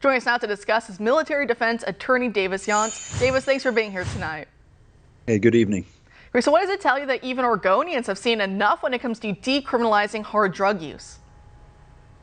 Joining us now to discuss is military defense attorney Davis Younts. Davis, thanks for being here tonight. Hey, good evening. So what does it tell you that even Oregonians have seen enough when it comes to decriminalizing hard drug use?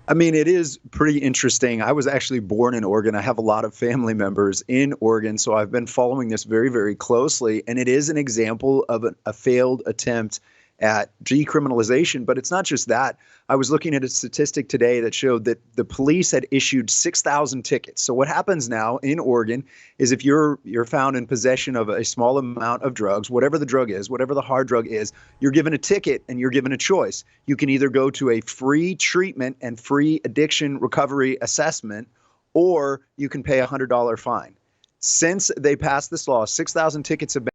I mean, it is pretty interesting. I was actually born in Oregon. I have a lot of family members in Oregon, so I've been following this very, very closely. And it is an example of a failed attempt at decriminalization. But it's not just that. I was looking at a statistic today that showed that the police had issued 6,000 tickets. So what happens now in Oregon is if you're found in possession of a small amount of drugs, whatever the drug is, whatever the hard drug is, you're given a ticket and you're given a choice. You can either go to a free treatment and free addiction recovery assessment, or you can pay a $100 fine. Since they passed this law, 6,000 tickets have been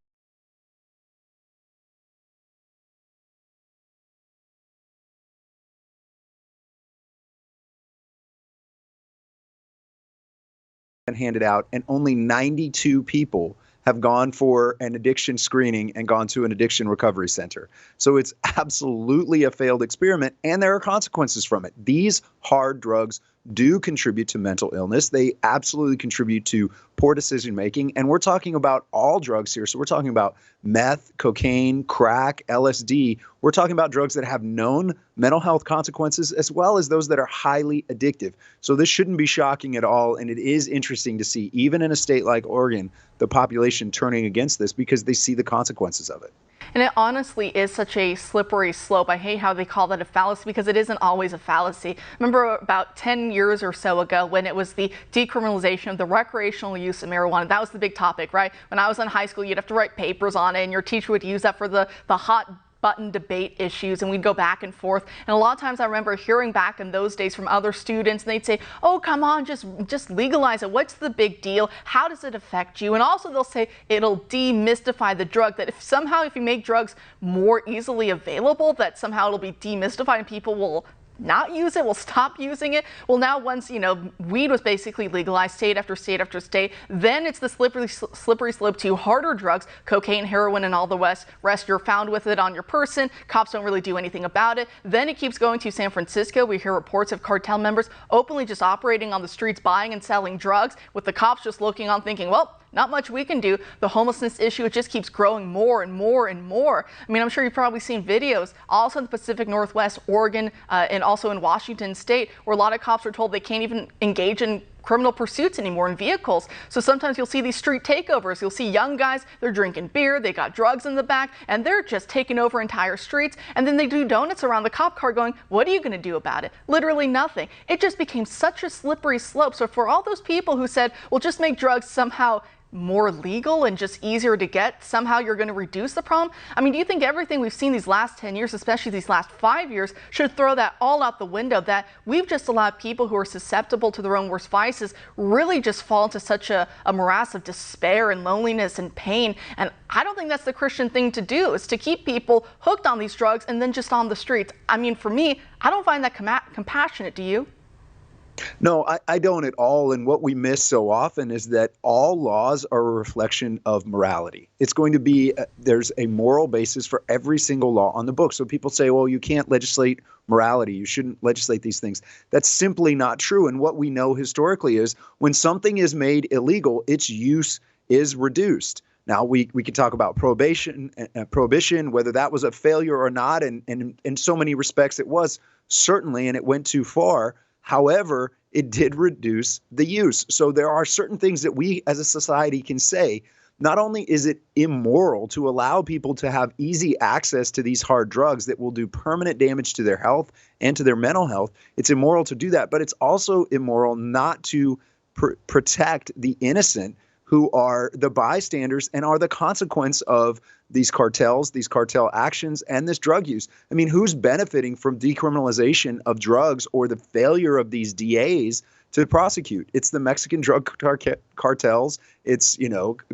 handed out, and only 92 people have gone for an addiction screening and gone to an addiction recovery center. So it's absolutely a failed experiment, and there are consequences from it. These hard drugs do contribute to mental illness. They absolutely contribute to poor decision making. And we're talking about all drugs here. So we're talking about meth, cocaine, crack, LSD. We're talking about drugs that have known mental health consequences as well as those that are highly addictive. So this shouldn't be shocking at all. And it is interesting to see, even in a state like Oregon, the population turning against this because they see the consequences of it. And it honestly is such a slippery slope. I hate how they call that a fallacy because it isn't always a fallacy. Remember about 10 years or so ago when it was the decriminalization of the recreational use of marijuana. That was the big topic, right? When I was in high school, you'd have to write papers on it and your teacher would use that for the hot button debate issues, and we'd go back and forth. And a lot of times I remember hearing back in those days from other students, and they'd say, oh, come on, just legalize it. What's the big deal? How does it affect you? And also they'll say it'll demystify the drug, that if you make drugs more easily available, that somehow it'll be demystified and people will not use it, will stop using it. Well, now once, weed was basically legalized state after state after state, then it's the slippery slope to harder drugs, cocaine, heroin, and all the rest. You're found with it on your person. Cops don't really do anything about it. Then it keeps going to San Francisco. We hear reports of cartel members openly just operating on the streets, buying and selling drugs, with the cops just looking on thinking, well, not much we can do. The homelessness issue, it just keeps growing more and more and more. I mean, I'm sure you've probably seen videos also in the Pacific Northwest, Oregon, and also in Washington State, where a lot of cops are told they can't even engage in criminal pursuits anymore in vehicles. So sometimes you'll see these street takeovers. You'll see young guys, they're drinking beer, they got drugs in the back, and they're just taking over entire streets. And then they do donuts around the cop car going, what are you going to do about it? Literally nothing. It just became such a slippery slope. So for all those people who said, well, just make drugs somehow more legal and just easier to get, somehow you're going to reduce the problem? I mean, do you think everything we've seen these last 10 years, especially these last 5 years, should throw that all out the window, that we've just allowed people who are susceptible to their own worst vices really just fall into such a morass of despair and loneliness and pain? And I don't think that's the Christian thing to do, is to keep people hooked on these drugs and then just on the streets. I mean, for me, I don't find that compassionate. Do you? No, I don't at all. And what we miss so often is that all laws are a reflection of morality. It's going to be, there's a moral basis for every single law on the book. So people say, well, you can't legislate morality. You shouldn't legislate these things. That's simply not true. And what we know historically is when something is made illegal, its use is reduced. Now, we can talk about prohibition, whether that was a failure or not. And in so many respects, it was certainly, and it went too far. However, it did reduce the use. So there are certain things that we as a society can say. Not only is it immoral to allow people to have easy access to these hard drugs that will do permanent damage to their health and to their mental health, it's immoral to do that, but it's also immoral not to protect the innocent who are the bystanders and are the consequence of these cartels, these cartel actions, and this drug use. I mean, who's benefiting from decriminalization of drugs or the failure of these DAs to prosecute? It's the Mexican drug cartels. It's,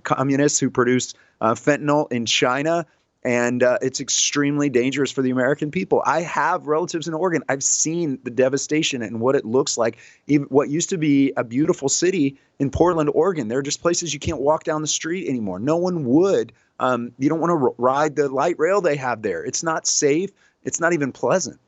communists who produce fentanyl in China. And it's extremely dangerous for the American people. I have relatives in Oregon. I've seen the devastation and what it looks like. Even what used to be a beautiful city in Portland, Oregon, there are just places you can't walk down the street anymore. No one would. You don't want to ride the light rail they have there. It's not safe. It's not even pleasant.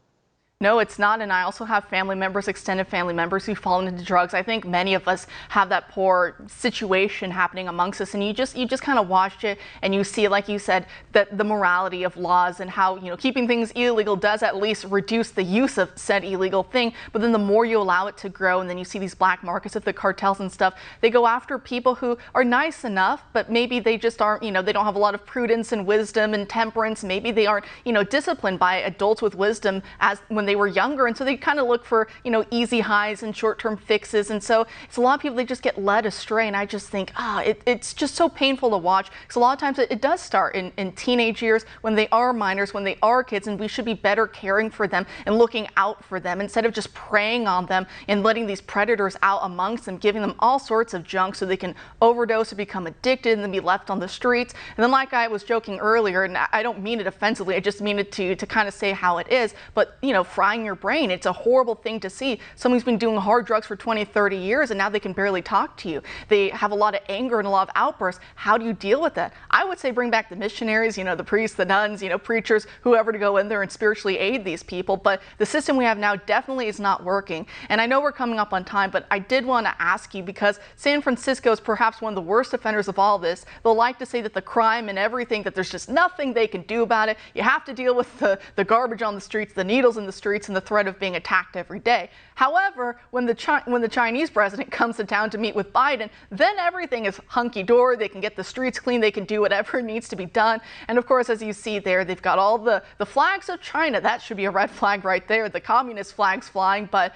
No, it's not, and I also have family members, extended family members who've fallen into drugs. I think many of us have that poor situation happening amongst us, and you just kind of watch it and you see, like you said, that the morality of laws and how, keeping things illegal does at least reduce the use of said illegal thing. But then the more you allow it to grow, and then you see these black markets of the cartels and stuff, they go after people who are nice enough, but maybe they just aren't, they don't have a lot of prudence and wisdom and temperance. Maybe they aren't, disciplined by adults with wisdom as when they were younger, and so they kind of look for easy highs and short-term fixes, and so it's a lot of people, they just get led astray. And I just think it's just so painful to watch, because a lot of times it does start in teenage years when they are minors, when they are kids, and we should be better caring for them and looking out for them instead of just preying on them and letting these predators out amongst them, giving them all sorts of junk so they can overdose or become addicted and then be left on the streets. And then, like I was joking earlier, and I don't mean it offensively, I just mean it to kind of say how it is, but frying your brain. It's a horrible thing to see. Someone who's been doing hard drugs for 20, 30 years, and now they can barely talk to you. They have a lot of anger and a lot of outbursts. How do you deal with that? I would say bring back the missionaries, the priests, the nuns, preachers, whoever to go in there and spiritually aid these people. But the system we have now definitely is not working. And I know we're coming up on time, but I did want to ask you, because San Francisco is perhaps one of the worst offenders of all this. They'll like to say that the crime and everything, that there's just nothing they can do about it. You have to deal with the garbage on the streets, the needles in the streets, and the threat of being attacked every day. However, when the Chinese president comes to town to meet with Biden, then everything is hunky-dory. They can get the streets clean. They can do whatever needs to be done. And of course, as you see there, they've got all the flags of China. That should be a red flag right there. The communist flags flying. But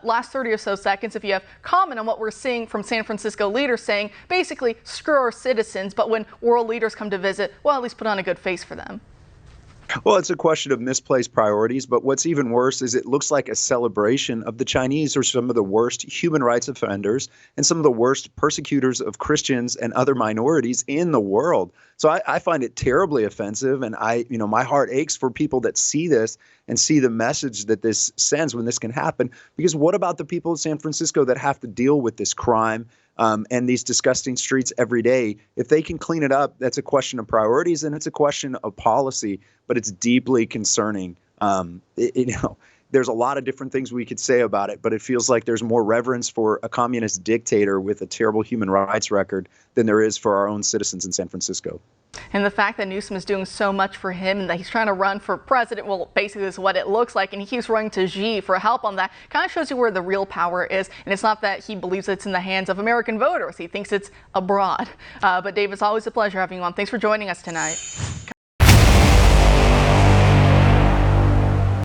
last 30 or so seconds, if you have comment on what we're seeing from San Francisco leaders saying, basically, screw our citizens, but when world leaders come to visit, well, at least put on a good face for them. Well, it's a question of misplaced priorities, but what's even worse is it looks like a celebration of the Chinese are some of the worst human rights offenders and some of the worst persecutors of Christians and other minorities in the world. So I find it terribly offensive, and my heart aches for people that see this and see the message that this sends when this can happen. Because what about the people of San Francisco that have to deal with this crime and these disgusting streets every day? If they can clean it up, that's a question of priorities and it's a question of policy, but it's deeply concerning. There's a lot of different things we could say about it, but it feels like there's more reverence for a communist dictator with a terrible human rights record than there is for our own citizens in San Francisco. And the fact that Newsom is doing so much for him and that he's trying to run for president, well, basically is what it looks like, and he keeps running to Xi for help on that, kind of shows you where the real power is. And it's not that he believes it's in the hands of American voters. He thinks it's abroad. But Davis, always a pleasure having you on. Thanks for joining us tonight.